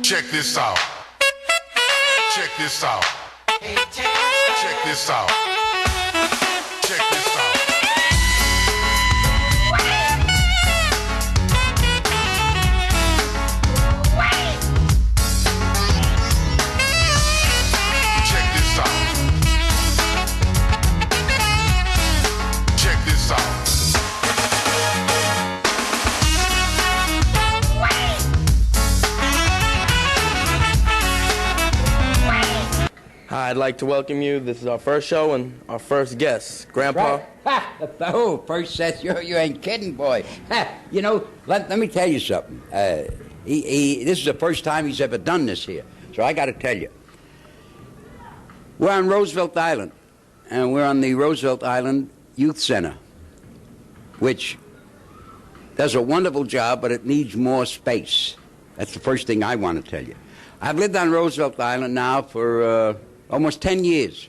Check this out. Check this out. Check this out. Check this out. Check this out. Check this out. Hi, I'd like to welcome you. This is our first show and our first guest, Grandpa. Right. Oh, first set, you ain't kidding, boy. You know, let me tell you something. This is the first time he's ever done this here, so I got to tell you. We're on Roosevelt Island, and we're on the Roosevelt Island Youth Center, which does a wonderful job, but it needs more space. That's the first thing I want to tell you. I've lived on Roosevelt Island now for almost 10 years.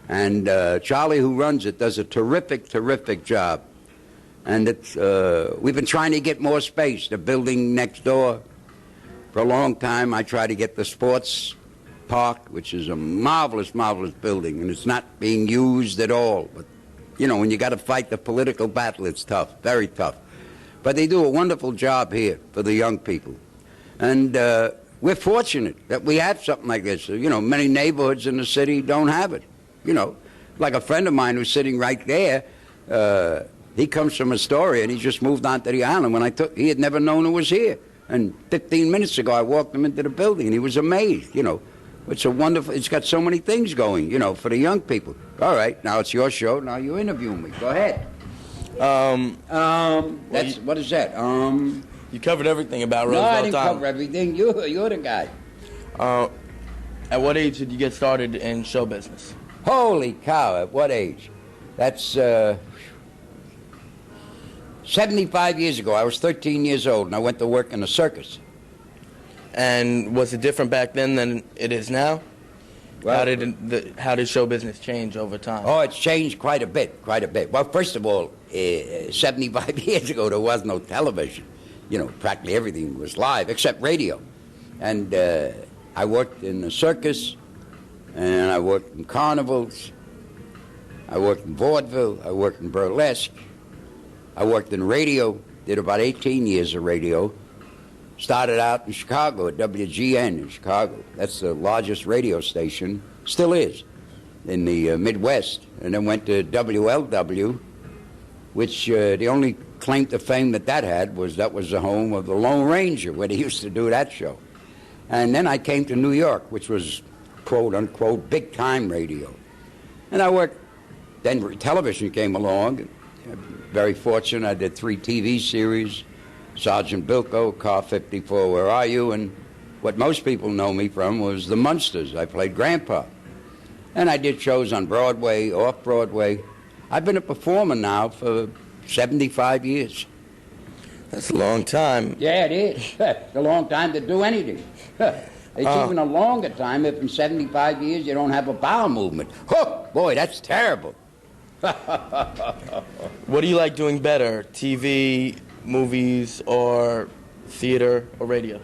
And Charlie, who runs it, does a terrific, terrific job. And it's, we've been trying to get more space. The building next door, for a long time, I tried to get the sports park, which is a marvelous, marvelous building, and it's not being used at all. But, you know, when you got to fight the political battle, it's tough, very tough. But they do a wonderful job here for the young people. And we're fortunate that we have something like this. You know, many neighborhoods in the city don't have it. You know, like a friend of mine who's sitting right there, he comes from Astoria, and he just moved onto the island. He had never known it was here. And 15 minutes ago, I walked him into the building, and he was amazed, you know. It's a wonderful, it's got so many things going, you know, for the young people. All right, now it's your show. Now you interview me. Go ahead. What is that? You covered everything about No, Roosevelt I didn't Island. cover everything. You're the guy. At what age did you get started in show business? Holy cow, at what age? That's 75 years ago. I was 13 years old, and I went to work in a circus. And was it different back then than it is now? Well, how did show business change over time? Oh, it's changed quite a bit, quite a bit. Well, first of all, 75 years ago, there was no television. You know, practically everything was live, except radio. And I worked in the circus, and I worked in carnivals. I worked in vaudeville. I worked in burlesque. I worked in radio, did about 18 years of radio. Started out in Chicago at WGN in Chicago. That's the largest radio station, still is, in the Midwest. And then went to WLW, which the only claim to fame that had was the home of the Lone Ranger, where they used to do that show. And then I came to New York, which was, quote unquote, big time radio. And I worked, then television came along. Very fortunate, I did 3 TV series. Sergeant Bilko, Car 54, Where Are You? And what most people know me from was the Munsters. I played Grandpa. And I did shows on Broadway, off-Broadway. I've been a performer now for 75 years. That's a long time. Yeah, it is. It's a long time to do anything. It's even a longer time if in 75 years you don't have a bowel movement. Oh, boy, that's terrible. What do you like doing better, TV, movies, or theater, or radio?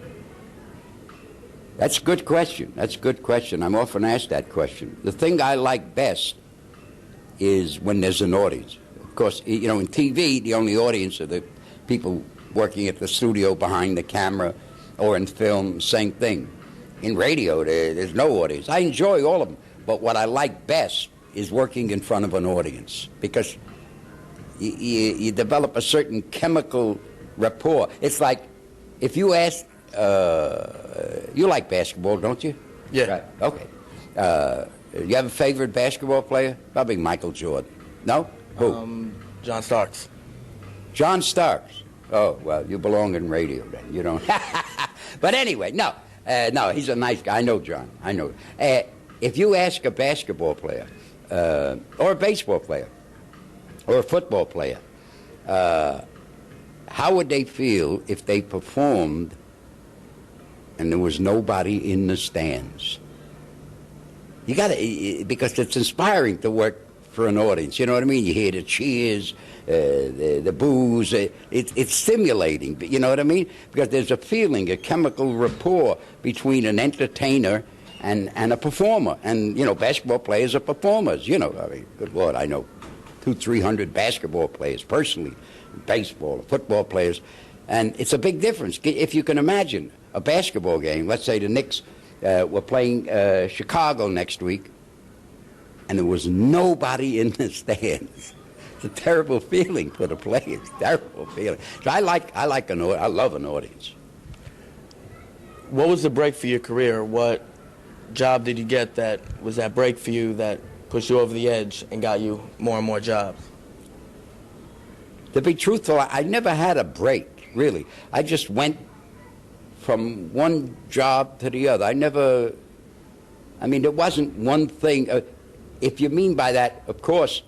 That's a good question. That's a good question. I'm often asked that question. The thing I like best is when there's an audience. Of course, you know, in TV, the only audience are the people working at the studio behind the camera, or in film, same thing. In radio, there's no audience. I enjoy all of them, but what I like best is working in front of an audience, because you develop a certain chemical rapport. It's like if you ask, you like basketball, don't you? Yeah. Right. Okay. You have a favorite basketball player? Probably Michael Jordan. No? Who? John Starks. John Starks. Oh, well, you belong in radio then. You don't. But anyway, no. No, he's a nice guy. I know John. I know. If you ask a basketball player, or a baseball player, or a football player, how would they feel if they performed and there was nobody in the stands? You got to, because it's inspiring to work for an audience. You know what I mean? You hear the cheers, the boos. It's stimulating. You know what I mean? Because there's a feeling, a chemical rapport between an entertainer and a performer. And, you know, basketball players are performers. You know, I mean, good Lord, I know 200-300 basketball players personally, baseball, football players. And it's a big difference. If you can imagine a basketball game, let's say the Knicks were playing Chicago next week, and there was nobody in the stands. It's a terrible feeling for the players. Terrible feeling. So I love an audience. What was the break for your career? What job did you get that was that break for you that pushed you over the edge and got you more and more jobs? To be truthful, I never had a break, really. I just went from one job to the other. There wasn't one thing. If you mean by that, of course,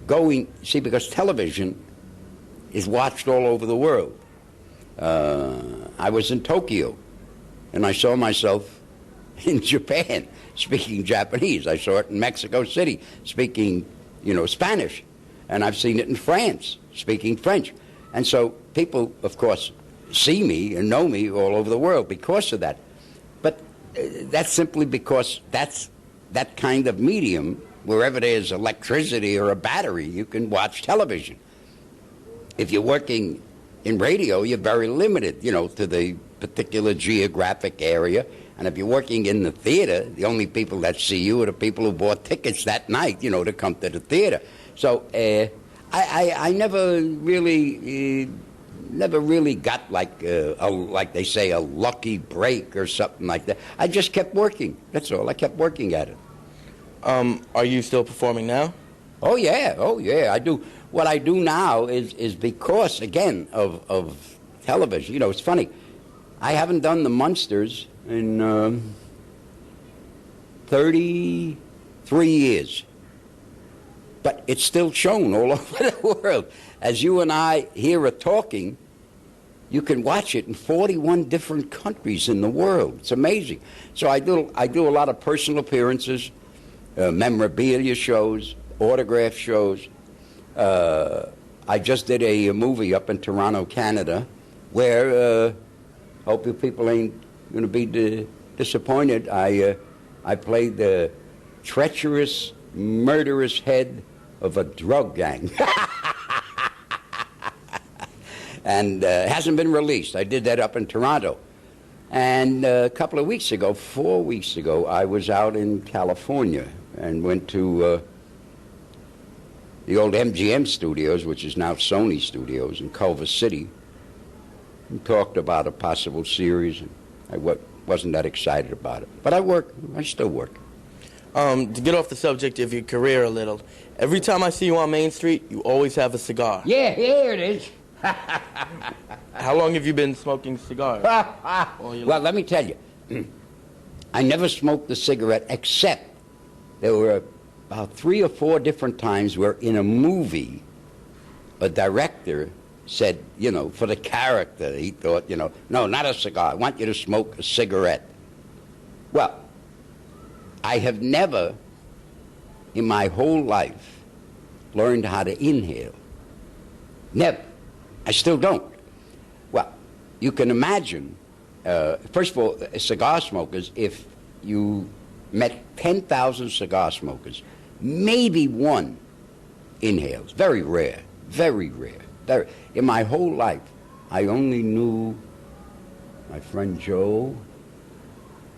because television is watched all over the world. I was in Tokyo, and I saw myself in Japan speaking Japanese. I saw it in Mexico City speaking, Spanish. And I've seen it in France speaking French. And so people, of course, see me and know me all over the world because of that. But that's simply because that's that kind of medium. Wherever there's electricity or a battery, you can watch television. If you're working in radio, you're very limited, to the particular geographic area. And if you're working in the theater, the only people that see you are the people who bought tickets that night, to come to the theater. So I never really got like they say, a lucky break or something like that. I just kept working. That's all. I kept working at it. Are you still performing now? Oh yeah. I do. What I do now is because, again, of television. It's funny. I haven't done the Munsters in 33 years. But it's still shown all over the world. As you and I here are talking, you can watch it in 41 different countries in the world. It's amazing. So I do a lot of personal appearances, memorabilia shows, autograph shows. I just did a movie up in Toronto, Canada, where hope you people ain't going to be disappointed. I played the treacherous, murderous head of a drug gang. And hasn't been released. I did that up in Toronto. And a couple of weeks ago, 4 weeks ago, I was out in California and went to the old MGM studios, which is now Sony Studios in Culver City, and talked about a possible series. And I wasn't that excited about it. But I still work. To get off the subject of your career a little, every time I see you on Main Street, you always have a cigar. Yeah, here it is. How long have you been smoking cigars? Well, let me tell you, I never smoked a cigarette, except there were about 3 or 4 different times where in a movie, a director said, for the character, he thought, no, not a cigar. I want you to smoke a cigarette. Well, I have never, in my whole life, learned how to inhale. Never. I still don't. Well, you can imagine, first of all, cigar smokers, if you met 10,000 cigar smokers, maybe one inhales. Very rare. Very rare. In my whole life, I only knew my friend Joe,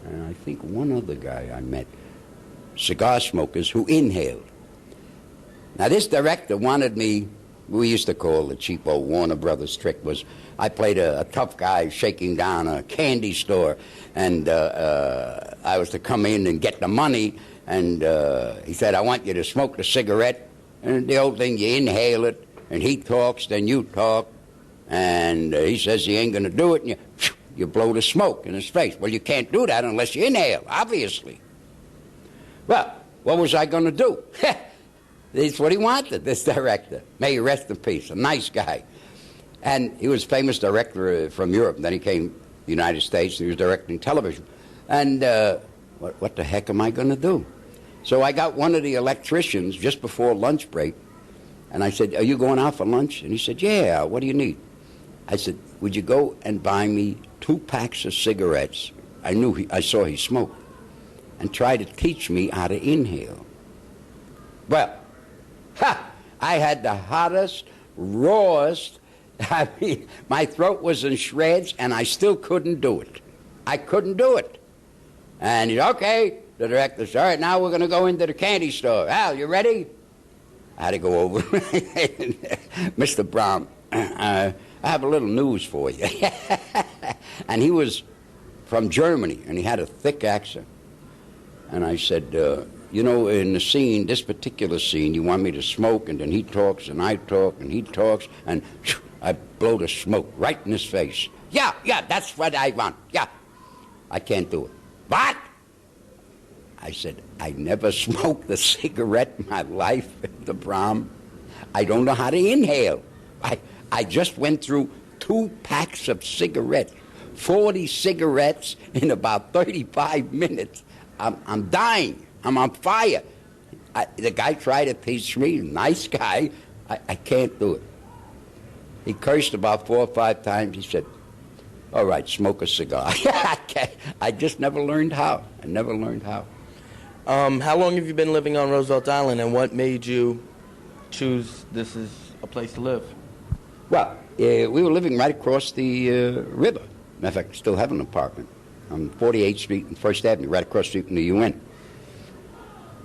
and I think one other guy I met, cigar smokers who inhaled. Now, this director wanted me, we used to call the cheapo Warner Brothers trick, was I played a tough guy shaking down a candy store, and I was to come in and get the money, and he said, I want you to smoke the cigarette, and the old thing, you inhale it, and he talks, then you talk, and he says he ain't going to do it, and you blow the smoke in his face. Well, you can't do that unless you inhale, obviously. Well, what was I going to do? That's what he wanted, this director. May he rest in peace, a nice guy. And he was a famous director from Europe. And then he came to the United States, and he was directing television. And what the heck am I going to do? So I got one of the electricians just before lunch break, and I said, "Are you going out for lunch?" And he said, "Yeah, what do you need?" I said, "Would you go and buy me 2 packs of cigarettes?" I saw he smoked, and try to teach me how to inhale. Well, I had the hottest, rawest, I mean, my throat was in shreds, and I still couldn't do it. I couldn't do it. And he said, "Okay," the director said, "all right, now we're going to go into the candy store. Al, you ready?" I had to go over. "Mr. Brown, I have a little news for you." And he was from Germany, and he had a thick accent. And I said, "You know, in the scene, this particular scene, you want me to smoke, and then he talks, and I talk, and he talks, and I blow the smoke right in his face. Yeah, that's what I want. Yeah." "I can't do it." "What?" I said, "I never smoked a cigarette in my life, Mr. Brom. I don't know how to inhale. I just went through 2 packs of cigarettes, 40 cigarettes in about 35 minutes. I'm dying. I'm on fire." The guy tried to teach me, nice guy. I can't do it. He cursed about 4 or 5 times. He said, "All right, smoke a cigar." I just never learned how. I never learned how. How long have you been living on Roosevelt Island, and what made you choose this as a place to live? Well, we were living right across the river. Matter of fact, I still have an apartment on 48th Street and First Avenue, right across the street from the UN.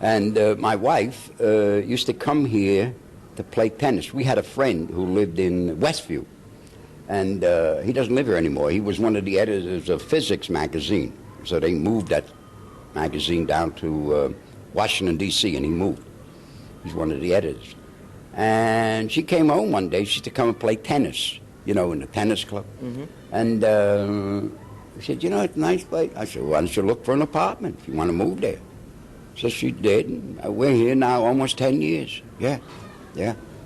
And my wife used to come here to play tennis. We had a friend who lived in Westview, and he doesn't live here anymore. He was one of the editors of Physics magazine, so they moved that magazine down to Washington, D.C., and he moved. He's one of the editors. And she came home one day. She used to come and play tennis, you know, in the tennis club. Mm-hmm. And she said, "You know, it's a nice place." I said, "Why don't you look for an apartment if you want to move there?" So she did. And we're here now almost 10 years. Yeah,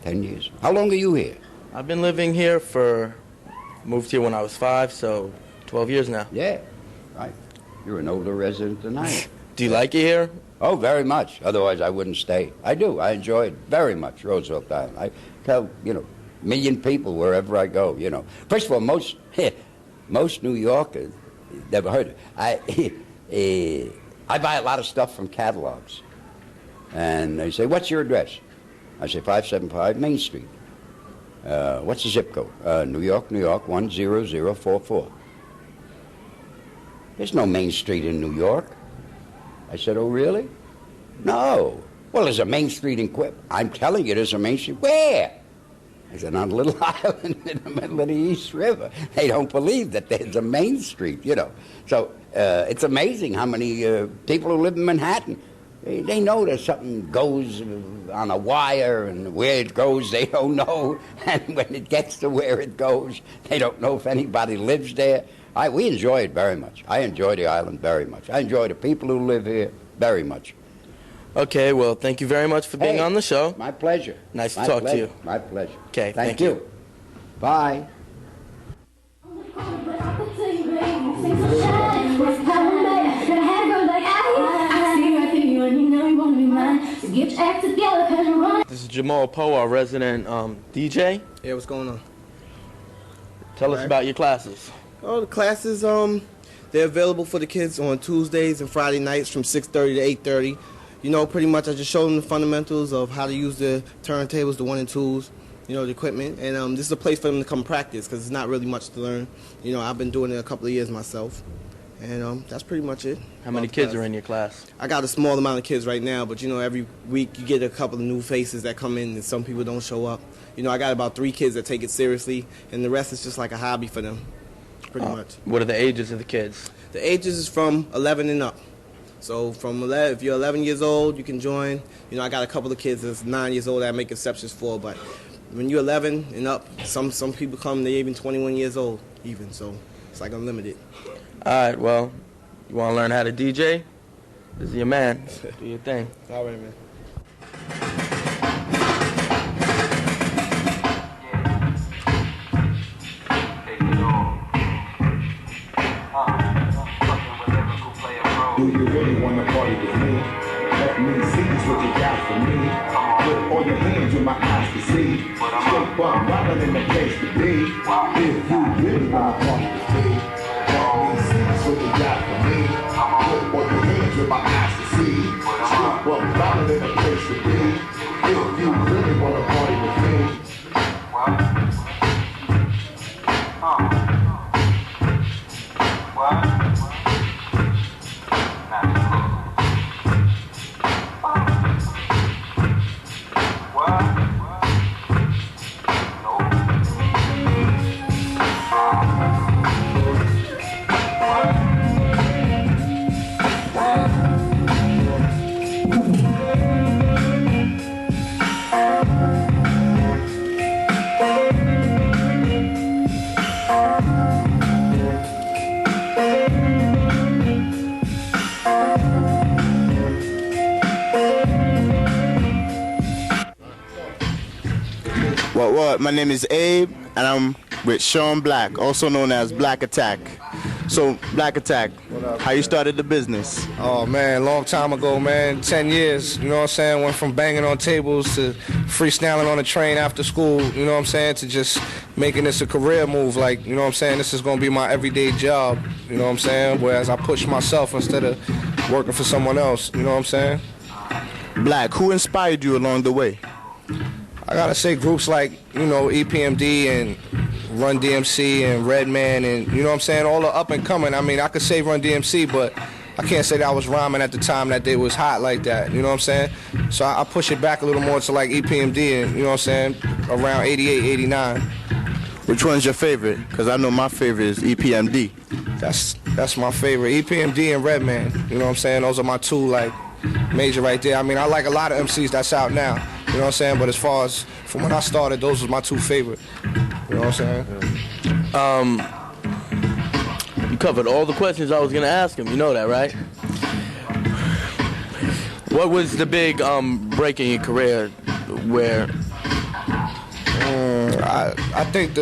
10 years. How long are you here? I've been living here moved here when I was 5, so 12 years now. Yeah, right. You're an older resident than I am. Do you like it here? Oh, very much. Otherwise, I wouldn't stay. I do. I enjoy it very much, Roosevelt Island. I tell, a million people wherever I go, First of all, most New Yorkers never heard of it. I buy a lot of stuff from catalogs. And they say, "What's your address?" I say, 575 Main Street. What's the zip code? New York, 10044. There's no Main Street in New York. I said, "Oh, really?" "No." "Well, there's a Main Street in Quip." "I'm telling you, there's a Main Street." "Where?" I said, "On a little island in the middle of the East River." They don't believe that there's a Main Street, So it's amazing how many people who live in Manhattan, they know that something goes on a wire, and where it goes, they don't know. And when it gets to where it goes, they don't know if anybody lives there. We enjoy it very much. I enjoy the island very much. I enjoy the people who live here very much. Okay, well, thank you very much for being on the show. My pleasure. Nice to talk to you. My pleasure. Okay, thank you. Bye. This is Jamal Poe, our resident DJ. Yeah, what's going on? Tell us about your classes. Oh, the classes, they're available for the kids on Tuesdays and Friday nights from 6:30 to 8:30. Pretty much I just show them the fundamentals of how to use the turntables, the 1 and 2s, the equipment. And this is a place for them to come practice because it's not really much to learn. I've been doing it a couple of years myself. And that's pretty much it. How many kids are in your class? I got a small amount of kids right now, but, every week you get a couple of new faces that come in and some people don't show up. I got about 3 kids that take it seriously, and the rest is just like a hobby for them, pretty much. What are the ages of the kids? The ages is from 11 and up. So from 11, if you're 11 years old, you can join. I got a couple of kids that's 9 years old that I make exceptions for, but when you're 11 and up, some people come, they're even 21 years old even, so it's like unlimited. All right, well, you want to learn how to DJ? This is your man. Do your thing. All right, man. Do you really want to party with me? Let me see what you got for me. Put all your hands with my eyes to see. Straight up, rather than the place to be. If you really want to party with me, let me see what you got for me. Put all your hands with my eyes to see. Straight up, rather than the place to be. If you really want to party with me. What? My name is Abe, and I'm with Sean Black, also known as Black Attack. So, Black Attack, how you started the business? Oh, man, long time ago, man. 10 years, you know what I'm saying? Went from banging on tables to freestyling on the train after school, you know what I'm saying? To just making this a career move, like, you know what I'm saying? This is going to be my everyday job, you know what I'm saying? Whereas I push myself instead of working for someone else, you know what I'm saying? Black, who inspired you along the way? I gotta say groups like, you know, EPMD and Run DMC and Redman and, you know what I'm saying, all the up and coming. I mean, I could say Run DMC, but I can't say that I was rhyming at the time that they was hot like that, you know what I'm saying? So I push it back a little more to like EPMD and, you know what I'm saying, around 88, 89. Which one's your favorite? Because I know my favorite is EPMD. That's my favorite. EPMD and Redman, you know what I'm saying? Those are my two, like, major right there. I mean, I like a lot of MCs that's out now. You know what I'm saying? But as far as from when I started, those was my two favorite. You know what I'm saying? You covered all the questions I was going to ask him. You know that, right? What was the big break in your career where... I think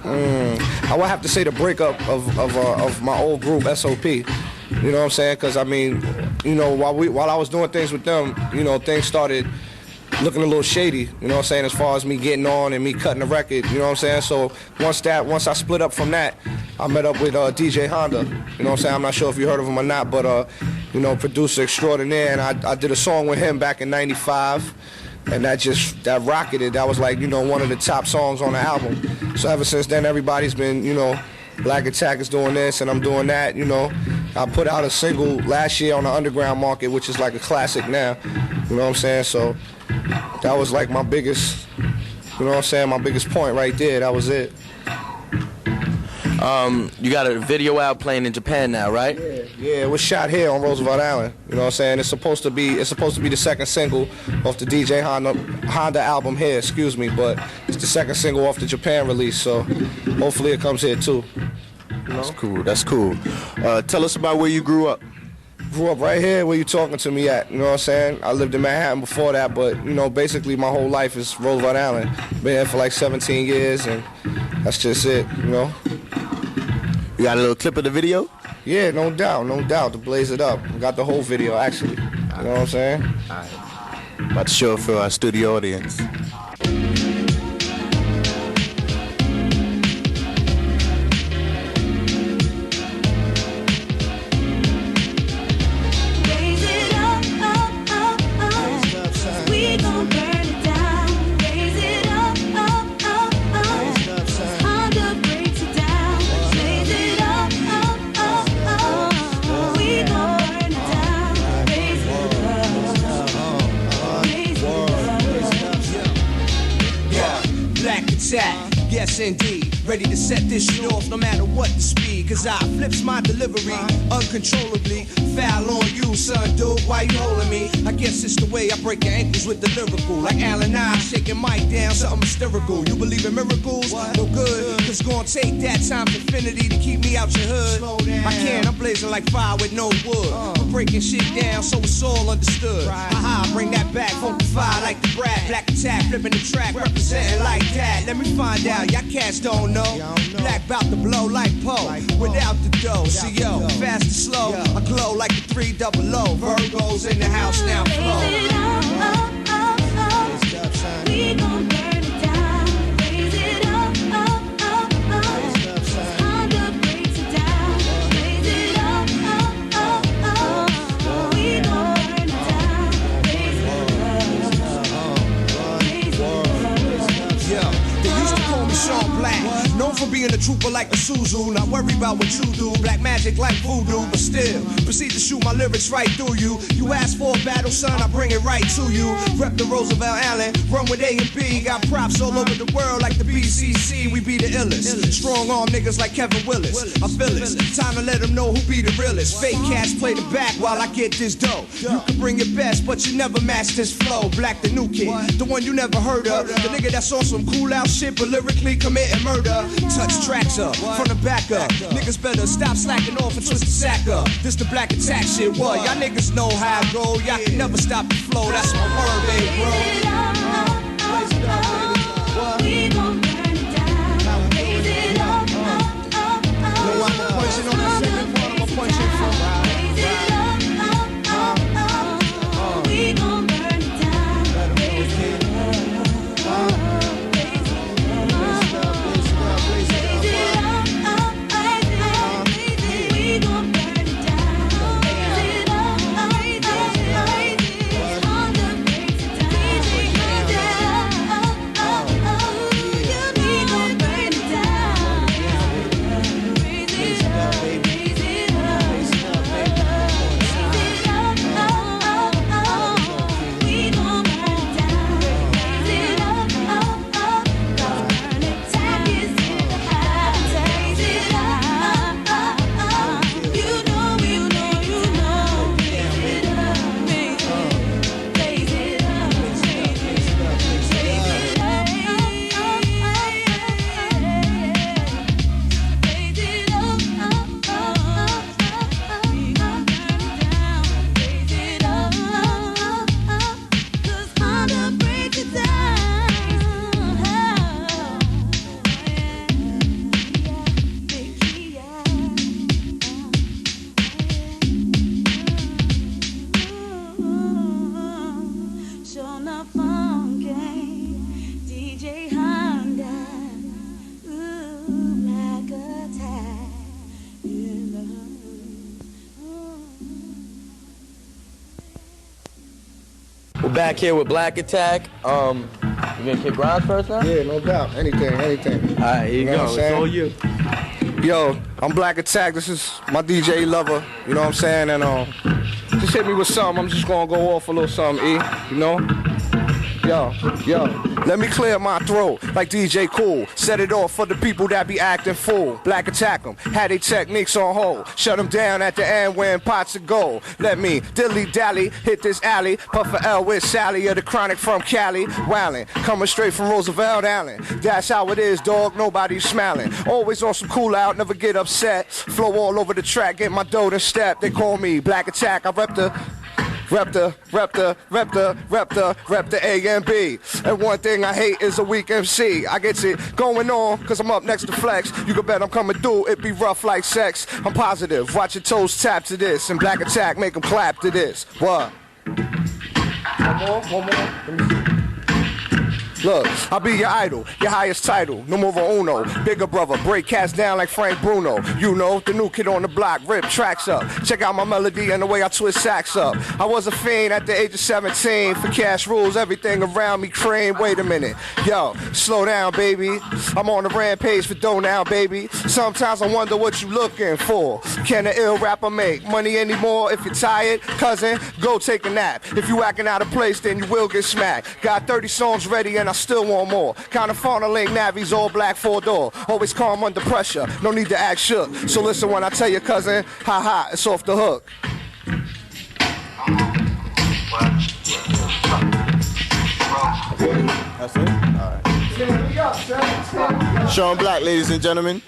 I would have to say the breakup of my old group, SOP. You know what I'm saying? Because, I mean, you know, while I was doing things with them, you know, things started looking a little shady, you know what I'm saying, as far as me getting on and me cutting the record, you know what I'm saying? So once I split up from that, I met up with DJ Honda, you know what I'm saying? I'm not sure if you heard of him or not, but, you know, producer extraordinaire, and I did a song with him back in 95, and that rocketed. That was like, you know, one of the top songs on the album. So ever since then, everybody's been, you know, Black Attack is doing this and I'm doing that, you know. I put out a single last year on the underground market, which is like a classic now, you know what I'm saying? So that was like my biggest, you know what I'm saying, my biggest point right there. That was it. You got a video out playing in Japan now, right? Yeah, it was shot here on Roosevelt Island. You know what I'm saying? It's supposed to be the second single off the DJ Honda album here, excuse me, but it's the second single off the Japan release, so hopefully it comes here too. You know? That's cool. Tell us about where you grew up. Grew up right here where you talking to me at, you know what I'm saying? I lived in Manhattan before that, but, you know, basically my whole life is Roosevelt Island. Been here for like 17 years, and that's just it, you know? You got a little clip of the video? Yeah, no doubt, to blaze it up. We got the whole video, actually. You know what I'm saying? All right. About to show it for our studio audience. Yes, indeed. Ready to set this shit off no matter what the speed. Cause I flips my delivery uncontrollably. Foul on you, son, dude. Why you holding me? I guess it's the way I break your ankles with the lyrical. Like Allen I shaking Mike down, something hysterical. You believe in miracles? No good. Cause gonna take that times infinity to keep me out your hood. I can, I'm blazing like fire with no wood. I'm breaking shit down so it's all understood. Haha, bring that back, fire like the brat. Black Attack, flipping the track, representing like that. Let me find out, y'all cats don't know. Black bout to blow like Poe, without the dough. See yo, fast and slow, I glow like the 300. Virgo's in the house now. Flow. We gon' burn it down. Raise it up, up, up, up. Honda breaks it down. Raise it up, up, up, up. We gon' burn it down. Raise it up, raise it up. Yeah, they used to call me Sean Black. Known for being a trooper like a Suzu. Not worry about what you do. Black magic like voodoo, but still proceed to shoot my lyrics right through you. You ask for a battle, son, I bring it right to you. Rep the Roosevelt Island, run with A and B. Got props all over the world like the BCC. We be the illest. Strong arm niggas like Kevin Willis. I feel it. Time to let them know who be the realest. Fake cats play the back while I get this dough. You can bring your best, but you never match this flow. Black the new kid, the one you never heard of. The nigga that's on some cool out shit, but lyrically committing murder. Touch tracks up, from the back up. Niggas better stop slacking off and twist the sack up. This the black attack shit, what? Y'all niggas know how I go. Y'all can never stop the flow, that's my word, baby, bro. We gon' burn it down. Raise it up, up, up, up. No, I'm a punching on the second part, I'm a punching from Raise it up, up, up, up. We gon' burn it down. Raise it up, up. We're back here with Black Attack. You gonna kick rounds first now? Yeah, no doubt. Anything. All right, here you know go. what I'm It's all saying? you. Yo, I'm Black Attack. This is my DJ lover. You know what I'm saying? And just hit me with something. I'm just gonna go off a little something, E. You know? Yo, let me clear my throat like DJ Cool. Set it off for the people that be acting fool. Black Attack them, had they techniques on hold. Shut them down at the end when pots of gold. Let me dilly-dally, hit this alley. Puff a L with Sally of the Chronic from Cali. Wildin', coming straight from Roosevelt Island. That's how it is, dog, nobody's smiling. Always on some cool out, never get upset. Flow all over the track, get my dough and step. They call me Black Attack, I rep the A and B. And one thing I hate is a weak MC. I get it going on, cause I'm up next to Flex. You can bet I'm coming through, it be rough like sex. I'm positive, watch your toes tap to this. And Black Attack, make them clap to this. What? One more? Let me see. Look, I'll be your idol, your highest title, numero uno. Bigger brother, break cats down like Frank Bruno. You know, the new kid on the block, rip tracks up. Check out my melody and the way I twist sax up. I was a fiend at the age of 17. For cash rules, everything around me cream. Wait a minute, yo, slow down, baby. I'm on the rampage for dough now, baby. Sometimes I wonder what you looking for. Can an ill rapper make money anymore? If you're tired, cousin, go take a nap. If you acting out of place, then you will get smacked. Got 30 songs ready and I still want more. Kind of funnel-link navies, all black 4-door. Always calm under pressure, no need to act shook. So listen when I tell you, cousin, ha, it's off the hook. That's it? All right. Sean Black, ladies and gentlemen.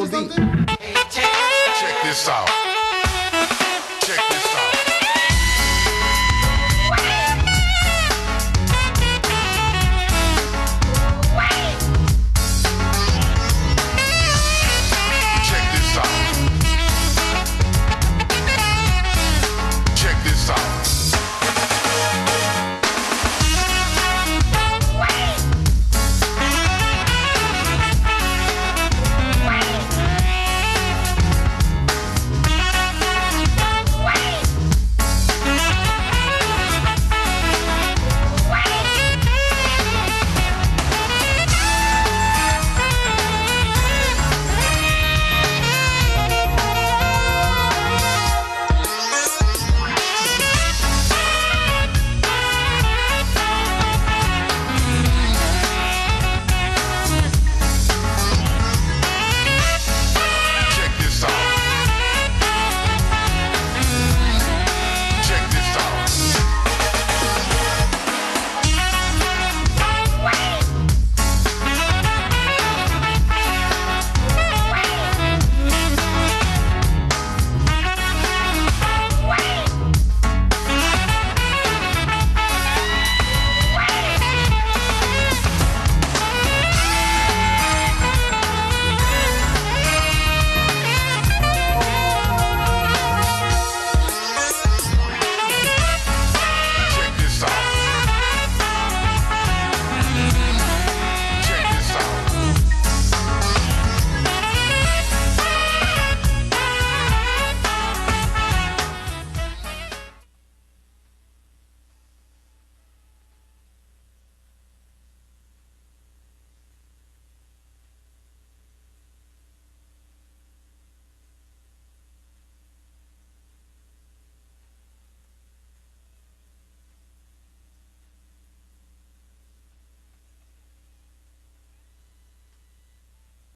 Check this out.